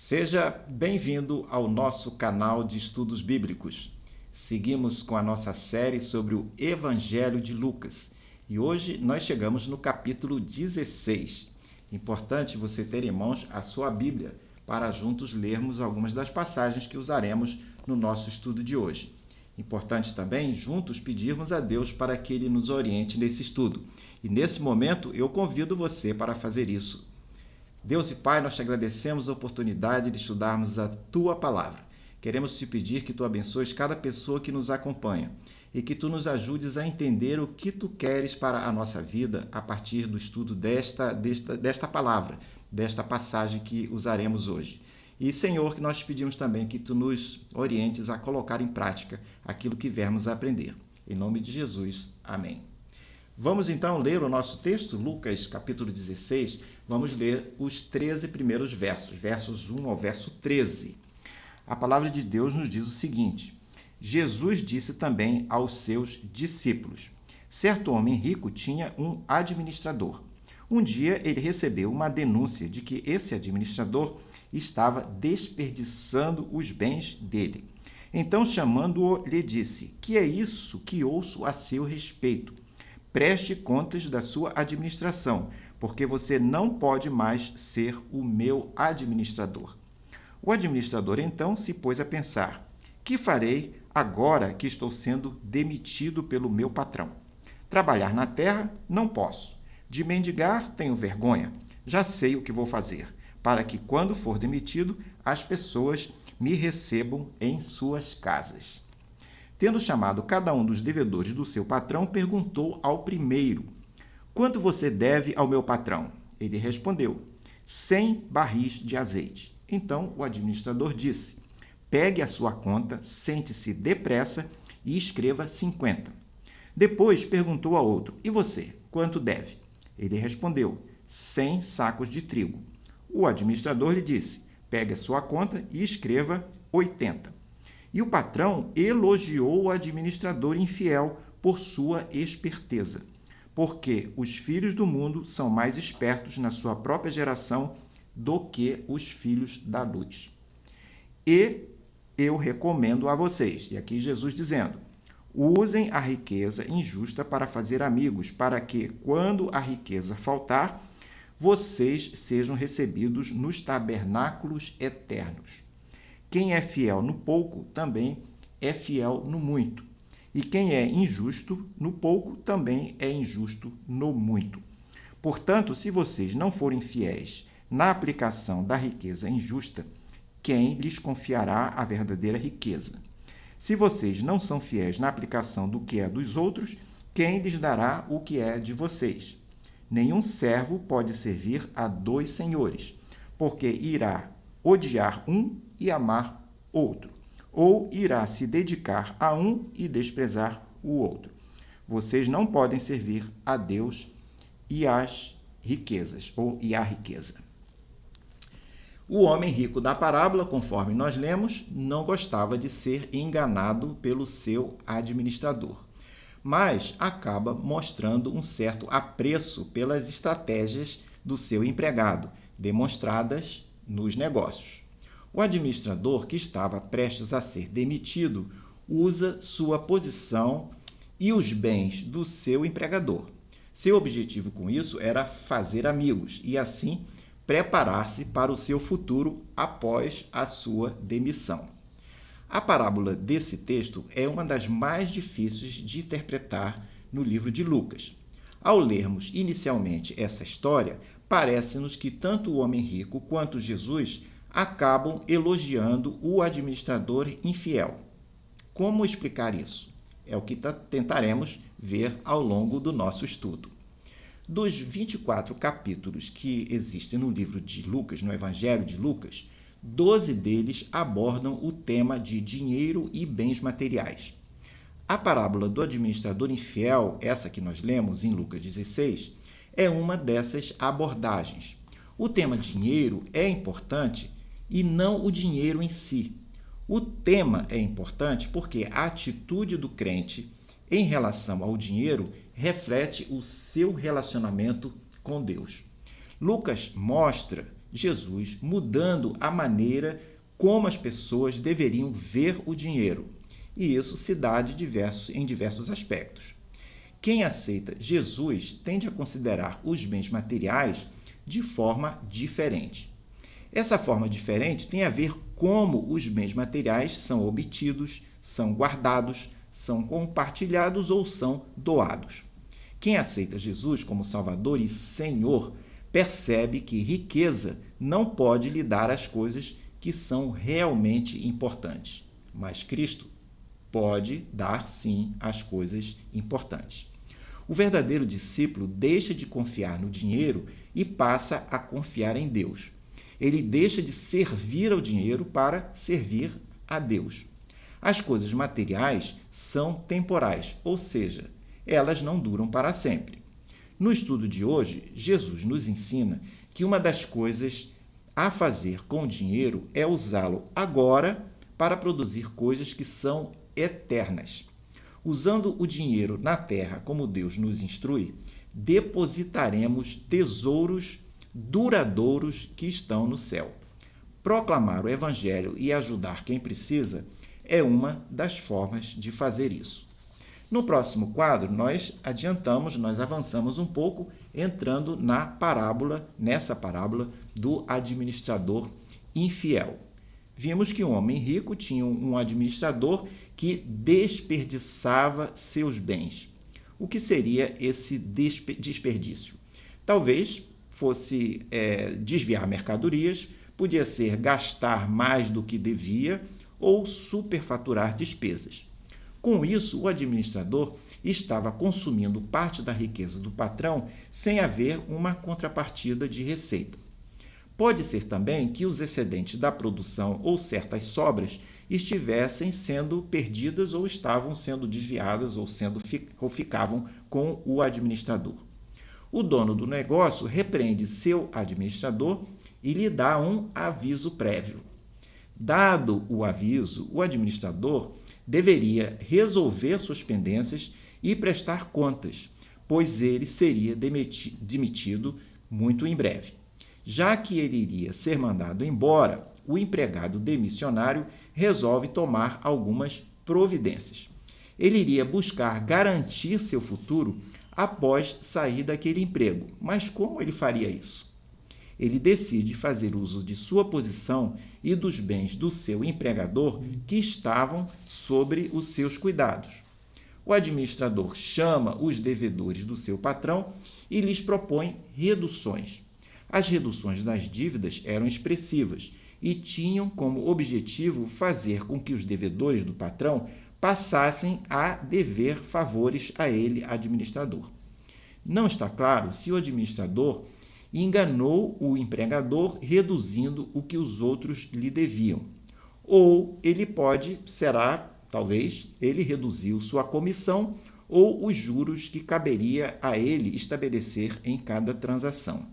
Seja bem-vindo ao nosso canal de estudos bíblicos. Seguimos com a nossa série sobre o Evangelho de Lucas e hoje nós chegamos no capítulo 16. Importante você ter em mãos a sua Bíblia para juntos lermos algumas das passagens que usaremos no nosso estudo de hoje. Importante também juntos pedirmos a Deus para que Ele nos oriente nesse estudo. E nesse momento eu convido você para fazer isso. Deus e Pai, nós te agradecemos a oportunidade de estudarmos a Tua Palavra. Queremos te pedir que Tu abençoes cada pessoa que nos acompanha e que Tu nos ajudes a entender o que Tu queres para a nossa vida a partir do estudo desta palavra, desta passagem que usaremos hoje. E, Senhor, que nós te pedimos também que Tu nos orientes a colocar em prática aquilo que viemos a aprender. Em nome de Jesus, amém. Vamos então ler o nosso texto, Lucas capítulo 16. Vamos ler os 13 primeiros versos, versos 1 ao verso 13. A palavra de Deus nos diz o seguinte: Jesus disse também aos seus discípulos: certo homem rico tinha um administrador. Um dia ele recebeu uma denúncia de que esse administrador estava desperdiçando os bens dele. Então, chamando-o, lhe disse: que é isso que ouço a seu respeito? Preste contas da sua administração, porque você não pode mais ser o meu administrador. O administrador então se pôs a pensar: que farei agora que estou sendo demitido pelo meu patrão? Trabalhar na terra não posso. De mendigar tenho vergonha. Já sei o que vou fazer, para que quando for demitido, as pessoas me recebam em suas casas. Tendo chamado cada um dos devedores do seu patrão, perguntou ao primeiro: quanto você deve ao meu patrão? Ele respondeu: 100 barris de azeite. Então o administrador disse: pegue a sua conta, sente-se depressa e escreva 50. Depois perguntou a outro: e você, quanto deve? Ele respondeu: 100 sacos de trigo. O administrador lhe disse: pegue a sua conta e escreva 80. E o patrão elogiou o administrador infiel por sua esperteza, porque os filhos do mundo são mais espertos na sua própria geração do que os filhos da luz. E eu recomendo a vocês, e aqui Jesus dizendo: usem a riqueza injusta para fazer amigos, para que, quando a riqueza faltar, vocês sejam recebidos nos tabernáculos eternos. Quem é fiel no pouco também é fiel no muito. E quem é injusto no pouco também é injusto no muito. Portanto, se vocês não forem fiéis na aplicação da riqueza injusta, quem lhes confiará a verdadeira riqueza? Se vocês não são fiéis na aplicação do que é dos outros, quem lhes dará o que é de vocês? Nenhum servo pode servir a dois senhores, porque irá odiar um e amar outro, ou irá se dedicar a um e desprezar o outro. Vocês não podem servir a Deus e às riquezas, e à riqueza. O homem rico da parábola, conforme nós lemos, não gostava de ser enganado pelo seu administrador, mas acaba mostrando um certo apreço pelas estratégias do seu empregado, demonstradas nos negócios. O administrador, que estava prestes a ser demitido, usa sua posição e os bens do seu empregador. Seu objetivo com isso era fazer amigos e, assim, preparar-se para o seu futuro após a sua demissão. A parábola desse texto é uma das mais difíceis de interpretar no livro de Lucas. Ao lermos inicialmente essa história, parece-nos que tanto o homem rico quanto Jesus acabam elogiando o administrador infiel. Como explicar isso? É o que tentaremos ver ao longo do nosso estudo. Dos 24 capítulos que existem no livro de Lucas, no Evangelho de Lucas, 12 deles abordam o tema de dinheiro e bens materiais. A parábola do administrador infiel, essa que nós lemos em Lucas 16, é uma dessas abordagens. O tema dinheiro é importante e não o dinheiro em si. O tema é importante porque a atitude do crente em relação ao dinheiro reflete o seu relacionamento com Deus. Lucas mostra Jesus mudando a maneira como as pessoas deveriam ver o dinheiro. E isso se dá em diversos aspectos. Quem aceita Jesus tende a considerar os bens materiais de forma diferente. Essa forma diferente tem a ver como os bens materiais são obtidos, são guardados, são compartilhados ou são doados. Quem aceita Jesus como Salvador e Senhor percebe que riqueza não pode lhe dar as coisas que são realmente importantes, mas Cristo pode dar sim as coisas importantes. O verdadeiro discípulo deixa de confiar no dinheiro e passa a confiar em Deus. Ele deixa de servir ao dinheiro para servir a Deus. As coisas materiais são temporais, ou seja, elas não duram para sempre. No estudo de hoje, Jesus nos ensina que uma das coisas a fazer com o dinheiro é usá-lo agora para produzir coisas que são eternas. Usando o dinheiro na terra como Deus nos instrui, depositaremos tesouros duradouros que estão no céu. Proclamar o Evangelho e ajudar quem precisa é uma das formas de fazer isso. No próximo quadro, nós avançamos um pouco, entrando nessa parábola do administrador infiel. Vimos que um homem rico tinha um administrador que desperdiçava seus bens. O que seria esse desperdício? Talvez fosse desviar mercadorias, podia ser gastar mais do que devia ou superfaturar despesas. Com isso, o administrador estava consumindo parte da riqueza do patrão sem haver uma contrapartida de receita. Pode ser também que os excedentes da produção ou certas sobras estivessem sendo perdidas ou estavam sendo desviadas ou ficavam com o administrador. O dono do negócio repreende seu administrador e lhe dá um aviso prévio. Dado o aviso, o administrador deveria resolver suas pendências e prestar contas, pois ele seria demitido muito em breve. Já que ele iria ser mandado embora, o empregado demissionário resolve tomar algumas providências. Ele iria buscar garantir seu futuro após sair daquele emprego. Mas como ele faria isso? Ele decide fazer uso de sua posição e dos bens do seu empregador que estavam sobre os seus cuidados. O administrador chama os devedores do seu patrão e lhes propõe reduções. As reduções das dívidas eram expressivas e tinham como objetivo fazer com que os devedores do patrão passassem a dever favores a ele, administrador. Não está claro se o administrador enganou o empregador reduzindo o que os outros lhe deviam. Ou talvez, ele reduziu sua comissão ou os juros que caberia a ele estabelecer em cada transação.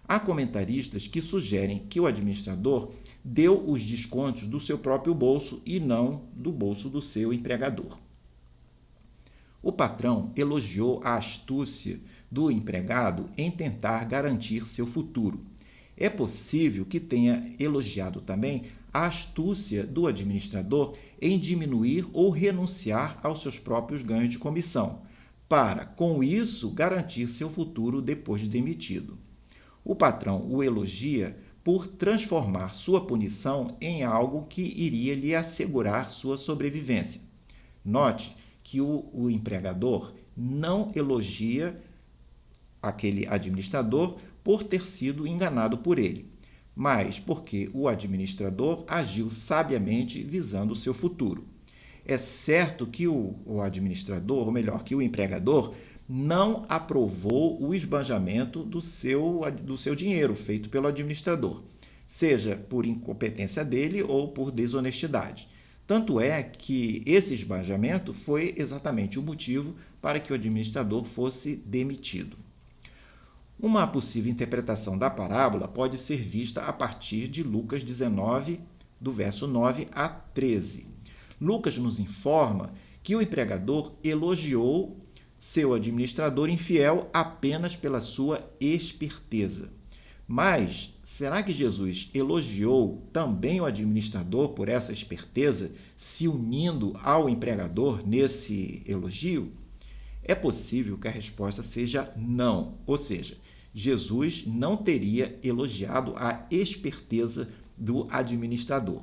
Há comentaristas que sugerem que o administrador deu os descontos do seu próprio bolso e não do bolso do seu empregador. O patrão elogiou a astúcia do empregado em tentar garantir seu futuro. É possível que tenha elogiado também a astúcia do administrador em diminuir ou renunciar aos seus próprios ganhos de comissão, para, com isso, garantir seu futuro depois de demitido. O patrão o elogia por transformar sua punição em algo que iria lhe assegurar sua sobrevivência. Note que o empregador não elogia aquele administrador por ter sido enganado por ele, mas porque o administrador agiu sabiamente visando o seu futuro. É certo que o administrador, ou melhor, que o empregador, não aprovou o esbanjamento do seu dinheiro feito pelo administrador, seja por incompetência dele ou por desonestidade. Tanto é que esse esbanjamento foi exatamente o motivo para que o administrador fosse demitido. Uma possível interpretação da parábola pode ser vista a partir de Lucas 19, do verso 9 a 13. Lucas nos informa que o empregador elogiou seu administrador infiel apenas pela sua esperteza. Mas será que Jesus elogiou também o administrador por essa esperteza, se unindo ao empregador nesse elogio? É possível que a resposta seja não, ou seja, Jesus não teria elogiado a esperteza do administrador.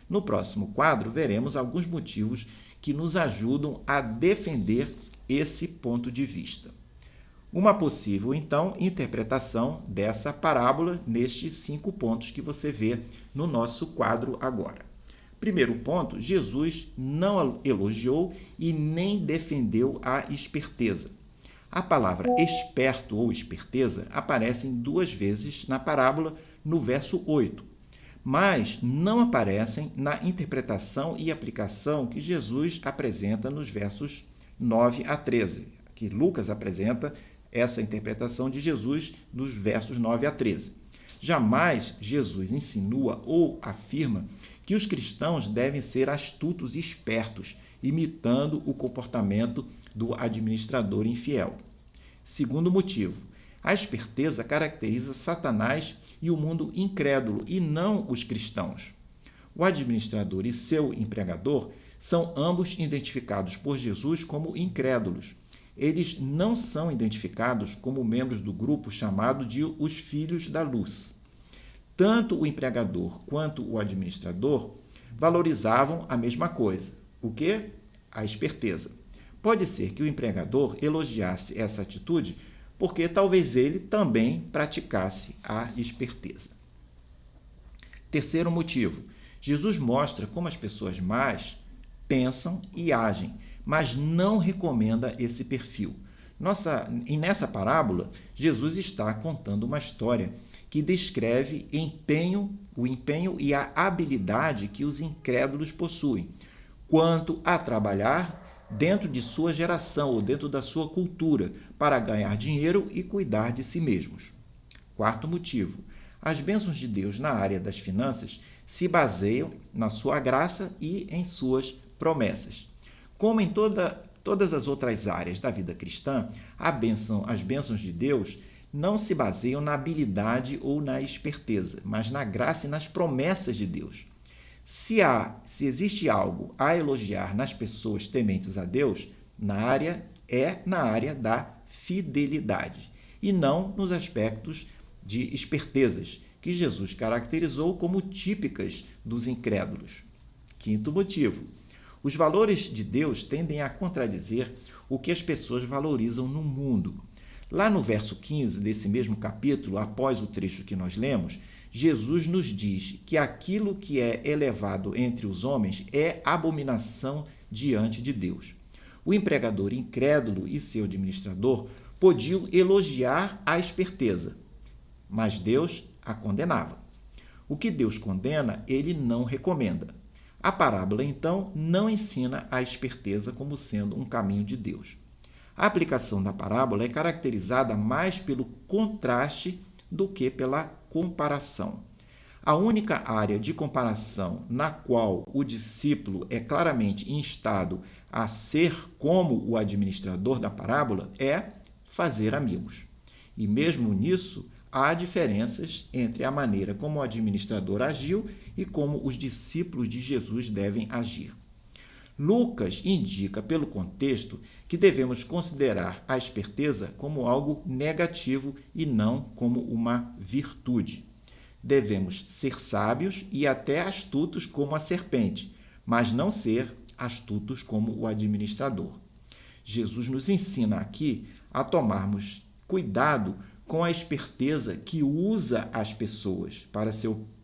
No próximo quadro, veremos alguns motivos que nos ajudam a defender esse ponto de vista. Uma possível, então, interpretação dessa parábola nestes 5 pontos que você vê no nosso quadro agora. Primeiro ponto, Jesus não elogiou e nem defendeu a esperteza. A palavra esperto ou esperteza aparece 2 vezes na parábola no verso 8, mas não aparecem na interpretação e aplicação que Jesus apresenta nos versos 9 a 13, que Lucas apresenta essa interpretação de Jesus nos versos 9 a 13. Jamais Jesus insinua ou afirma que os cristãos devem ser astutos e espertos, imitando o comportamento do administrador infiel. Segundo motivo, a esperteza caracteriza Satanás e o mundo incrédulo, e não os cristãos. O administrador e seu empregador são ambos identificados por Jesus como incrédulos. Eles não são identificados como membros do grupo chamado de os filhos da luz. Tanto o empregador quanto o administrador valorizavam a mesma coisa. O quê? A esperteza. Pode ser que o empregador elogiasse essa atitude porque talvez ele também praticasse a esperteza. Terceiro motivo, Jesus mostra como as pessoas más pensam e agem, mas não recomenda esse perfil. Nessa parábola, Jesus está contando uma história que descreve o empenho e a habilidade que os incrédulos possuem quanto a trabalhar dentro de sua geração ou dentro da sua cultura para ganhar dinheiro e cuidar de si mesmos. Quarto motivo, as bênçãos de Deus na área das finanças se baseiam na sua graça e em suas promessas. Como em todas as outras áreas da vida cristã, as bênçãos de Deus não se baseiam na habilidade ou na esperteza, mas na graça e nas promessas de Deus. Se existe algo a elogiar nas pessoas tementes a Deus, na área da fidelidade, e não nos aspectos de espertezas, que Jesus caracterizou como típicas dos incrédulos. Quinto motivo, os valores de Deus tendem a contradizer o que as pessoas valorizam no mundo. Lá no verso 15 desse mesmo capítulo, após o trecho que nós lemos, Jesus nos diz que aquilo que é elevado entre os homens é abominação diante de Deus. O empregador incrédulo e seu administrador podiam elogiar a esperteza, mas Deus a condenava. O que Deus condena, ele não recomenda. A parábola, então, não ensina a esperteza como sendo um caminho de Deus. A aplicação da parábola é caracterizada mais pelo contraste do que pela comparação. A única área de comparação na qual o discípulo é claramente instado a ser como o administrador da parábola é fazer amigos. E mesmo nisso, há diferenças entre a maneira como o administrador agiu e como os discípulos de Jesus devem agir. Lucas indica, pelo contexto, que devemos considerar a esperteza como algo negativo e não como uma virtude. Devemos ser sábios e até astutos como a serpente, mas não ser astutos como o administrador. Jesus nos ensina aqui a tomarmos cuidado com a esperteza que usa as pessoas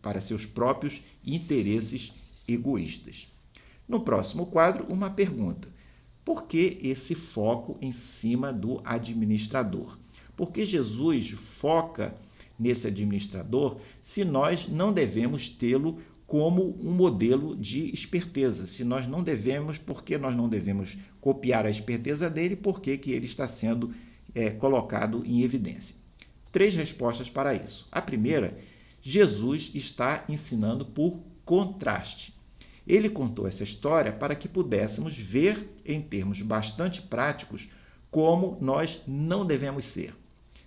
para seus próprios interesses egoístas. No próximo quadro, uma pergunta. Por que esse foco em cima do administrador? Por que Jesus foca nesse administrador se nós não devemos tê-lo como um modelo de esperteza? Se nós não devemos, por que nós não devemos copiar a esperteza dele? Por que ele está sendo colocado em evidência? 3 respostas para isso. A primeira, Jesus está ensinando por contraste. Ele contou essa história para que pudéssemos ver, em termos bastante práticos, como nós não devemos ser.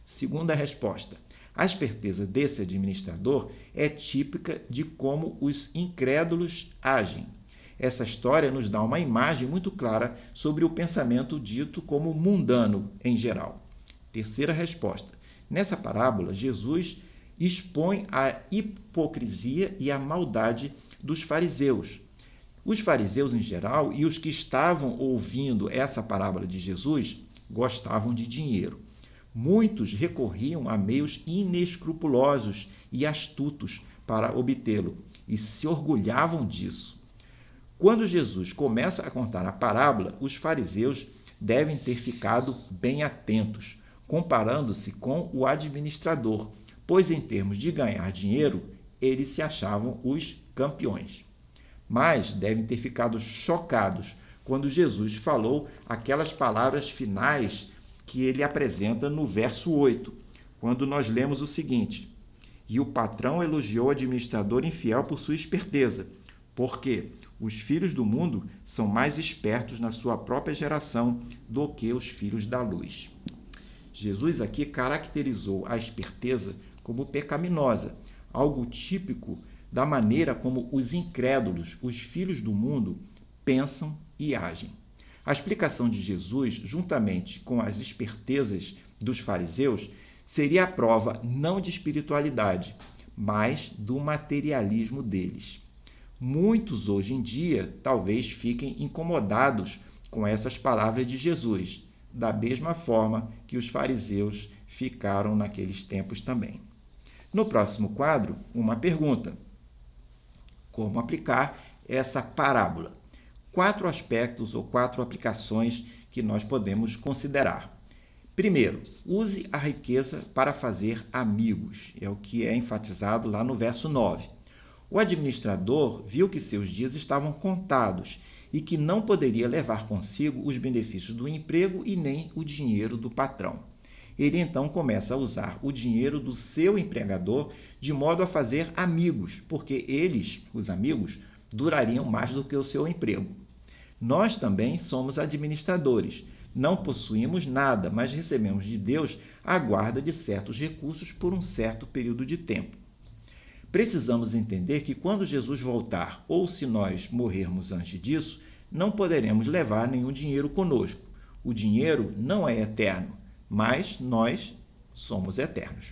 Segunda resposta, A esperteza desse administrador é típica de como os incrédulos agem. Essa história nos dá uma imagem muito clara sobre o pensamento dito como mundano em geral. Terceira resposta. Nessa parábola, Jesus expõe a hipocrisia e a maldade dos fariseus. Os fariseus em geral e os que estavam ouvindo essa parábola de Jesus gostavam de dinheiro. Muitos recorriam a meios inescrupulosos e astutos para obtê-lo e se orgulhavam disso. Quando Jesus começa a contar a parábola, os fariseus devem ter ficado bem atentos, comparando-se com o administrador, pois em termos de ganhar dinheiro, eles se achavam os campeões. Mas devem ter ficado chocados quando Jesus falou aquelas palavras finais que ele apresenta no verso 8, quando nós lemos o seguinte: E o patrão elogiou o administrador infiel por sua esperteza, porque os filhos do mundo são mais espertos na sua própria geração do que os filhos da luz. Jesus aqui caracterizou a esperteza como pecaminosa, algo típico da maneira como os incrédulos, os filhos do mundo, pensam e agem. A explicação de Jesus, juntamente com as espertezas dos fariseus, seria a prova não de espiritualidade, mas do materialismo deles. Muitos hoje em dia talvez fiquem incomodados com essas palavras de Jesus, da mesma forma que os fariseus ficaram naqueles tempos também. No próximo quadro, uma pergunta: como aplicar essa parábola? 4 aspectos ou 4 aplicações que nós podemos considerar. Primeiro, use a riqueza para fazer amigos. É o que é enfatizado lá no verso 9. O administrador viu que seus dias estavam contados e que não poderia levar consigo os benefícios do emprego e nem o dinheiro do patrão. Ele então começa a usar o dinheiro do seu empregador de modo a fazer amigos, porque eles, os amigos, durariam mais do que o seu emprego. Nós também somos administradores. Não possuímos nada, mas recebemos de Deus a guarda de certos recursos por um certo período de tempo. Precisamos entender que quando Jesus voltar, ou se nós morrermos antes disso, não poderemos levar nenhum dinheiro conosco. O dinheiro não é eterno, mas nós somos eternos.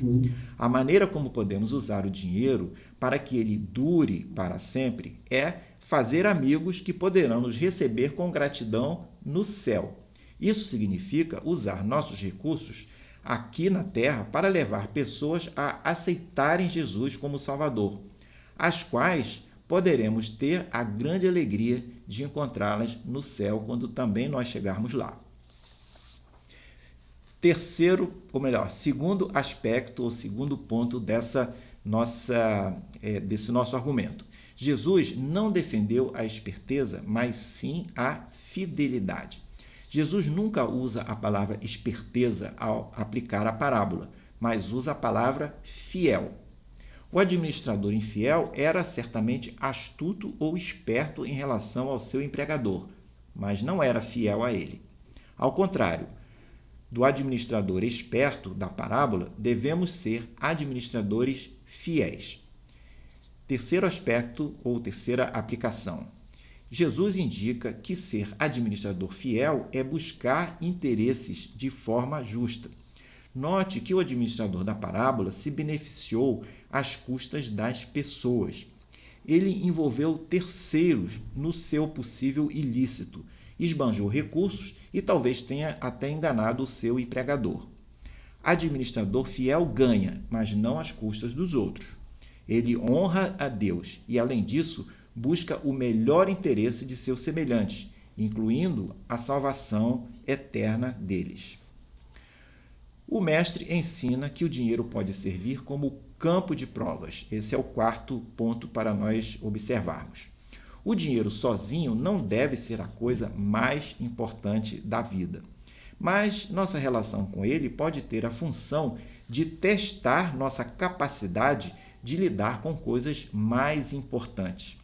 A maneira como podemos usar o dinheiro para que ele dure para sempre é fazer amigos que poderão nos receber com gratidão no céu. Isso significa usar nossos recursos aqui na terra para levar pessoas a aceitarem Jesus como Salvador, as quais poderemos ter a grande alegria de encontrá-las no céu quando também nós chegarmos lá. Segundo aspecto ou segundo ponto desse nosso argumento. Jesus não defendeu a esperteza, mas sim a fidelidade. Jesus nunca usa a palavra esperteza ao aplicar a parábola, mas usa a palavra fiel. O administrador infiel era certamente astuto ou esperto em relação ao seu empregador, mas não era fiel a ele. Ao contrário, do administrador esperto da parábola, devemos ser administradores fiéis. Terceiro aspecto ou terceira aplicação. Jesus indica que ser administrador fiel é buscar interesses de forma justa. Note que o administrador da parábola se beneficiou às custas das pessoas. Ele envolveu terceiros no seu possível ilícito, esbanjou recursos e talvez tenha até enganado o seu empregador. Administrador fiel ganha, mas não às custas dos outros. Ele honra a Deus e, além disso, busca o melhor interesse de seus semelhantes, incluindo a salvação eterna deles. O mestre ensina que o dinheiro pode servir como campo de provas. Esse é o quarto ponto para nós observarmos. O dinheiro sozinho não deve ser a coisa mais importante da vida, mas nossa relação com ele pode ter a função de testar nossa capacidade de lidar com coisas mais importantes.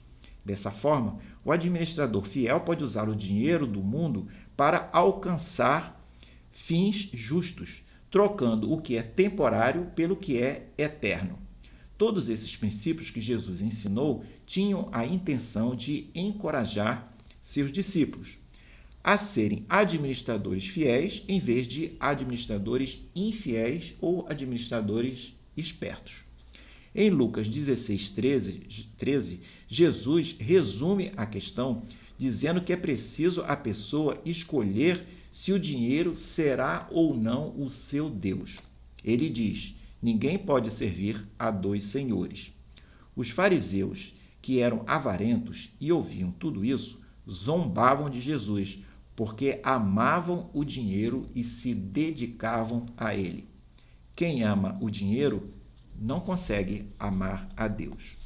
Dessa forma, o administrador fiel pode usar o dinheiro do mundo para alcançar fins justos, trocando o que é temporário pelo que é eterno. Todos esses princípios que Jesus ensinou tinham a intenção de encorajar seus discípulos a serem administradores fiéis em vez de administradores infiéis ou administradores espertos. Em Lucas 16, 13, Jesus resume a questão dizendo que é preciso a pessoa escolher se o dinheiro será ou não o seu Deus. Ele diz: ninguém pode servir a dois senhores. Os fariseus, que eram avarentos e ouviam tudo isso, zombavam de Jesus, porque amavam o dinheiro e se dedicavam a ele. Quem ama o dinheiro não consegue amar a Deus.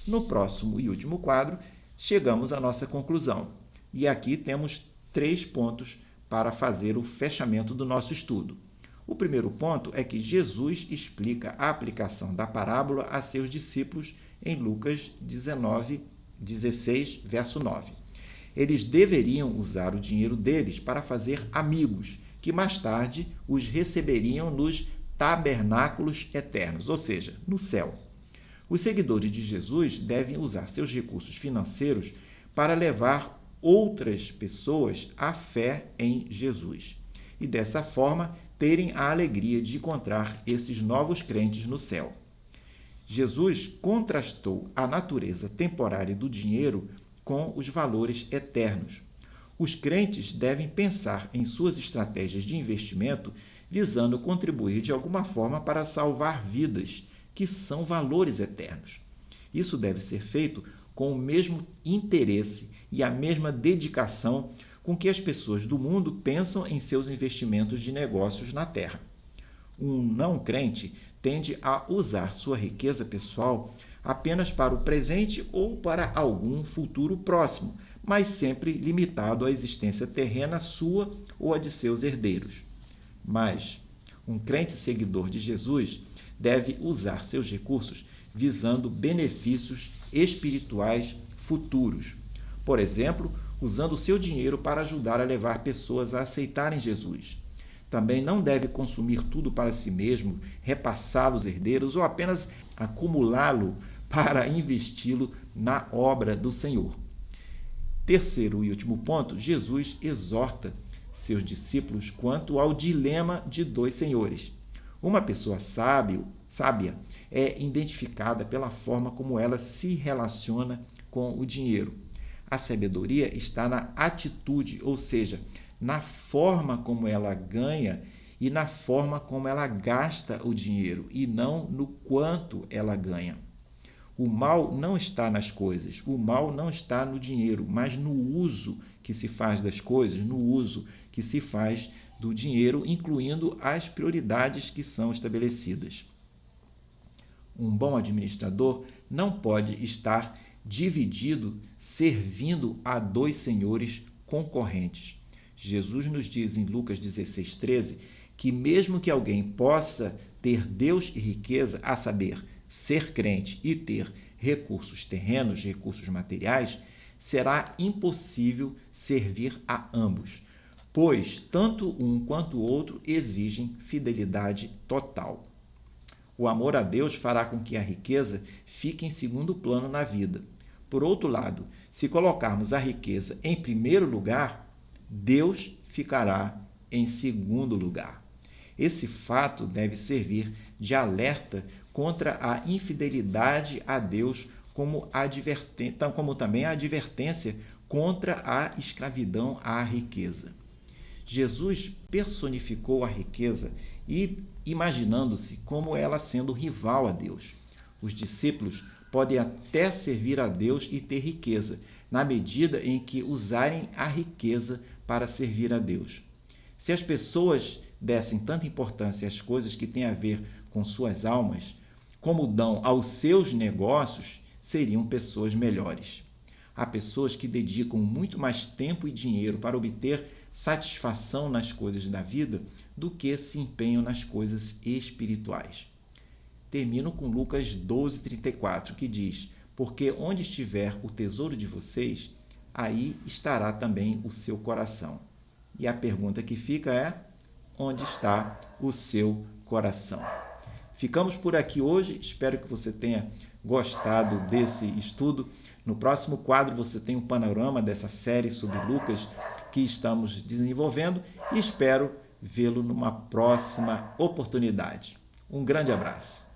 No próximo e último quadro, chegamos à nossa conclusão. E aqui temos 3 pontos para fazer o fechamento do nosso estudo. O primeiro ponto é que Jesus explica a aplicação da parábola a seus discípulos em Lucas 16, verso 9. Eles deveriam usar o dinheiro deles para fazer amigos, que mais tarde os receberiam nos tabernáculos eternos, ou seja, no céu. Os seguidores de Jesus devem usar seus recursos financeiros para levar outras pessoas à fé em Jesus e, dessa forma, terem a alegria de encontrar esses novos crentes no céu. Jesus contrastou a natureza temporária do dinheiro com os valores eternos. Os crentes devem pensar em suas estratégias de investimento visando contribuir de alguma forma para salvar vidas, que são valores eternos. Isso deve ser feito com o mesmo interesse e a mesma dedicação com que as pessoas do mundo pensam em seus investimentos de negócios na Terra. Um não crente tende a usar sua riqueza pessoal apenas para o presente ou para algum futuro próximo, mas sempre limitado à existência terrena sua ou a de seus herdeiros. Mas um crente seguidor de Jesus deve usar seus recursos visando benefícios espirituais futuros. Por exemplo, usando o seu dinheiro para ajudar a levar pessoas a aceitarem Jesus. Também não deve consumir tudo para si mesmo, repassá-lo aos herdeiros ou apenas acumulá-lo para investi-lo na obra do Senhor. Terceiro e último ponto, Jesus exorta seus discípulos quanto ao dilema de dois senhores. Uma pessoa sábia é identificada pela forma como ela se relaciona com o dinheiro. A sabedoria está na atitude, ou seja, na forma como ela ganha e na forma como ela gasta o dinheiro, e não no quanto ela ganha. O mal não está nas coisas, o mal não está no dinheiro, mas no uso que se faz das coisas, no uso que se faz do dinheiro, incluindo as prioridades que são estabelecidas. Um bom administrador não pode estar dividido, servindo a dois senhores concorrentes. Jesus nos diz em Lucas 16, 13, que mesmo que alguém possa ter Deus e riqueza, a saber, ser crente e ter recursos terrenos, recursos materiais, será impossível servir a ambos, pois tanto um quanto o outro exigem fidelidade total. O amor a Deus fará com que a riqueza fique em segundo plano na vida. Por outro lado, se colocarmos a riqueza em primeiro lugar, Deus ficará em segundo lugar. Esse fato deve servir de alerta contra a infidelidade a Deus, como também a advertência contra a escravidão à riqueza. Jesus personificou a riqueza e imaginando-se como ela sendo rival a Deus. Os discípulos podem até servir a Deus e ter riqueza, na medida em que usarem a riqueza para servir a Deus. Se as pessoas dessem tanta importância às coisas que têm a ver com suas almas, como dão aos seus negócios, seriam pessoas melhores. Há pessoas que dedicam muito mais tempo e dinheiro para obter satisfação nas coisas da vida do que se empenham nas coisas espirituais. Termino com Lucas 12:34, que diz: porque onde estiver o tesouro de vocês, aí estará também o seu coração. E a pergunta que fica é: onde está o seu coração. Ficamos por aqui hoje, espero que você tenha gostado desse estudo. No próximo quadro você tem um panorama dessa série sobre Lucas que estamos desenvolvendo e espero vê-lo numa próxima oportunidade. Um grande abraço.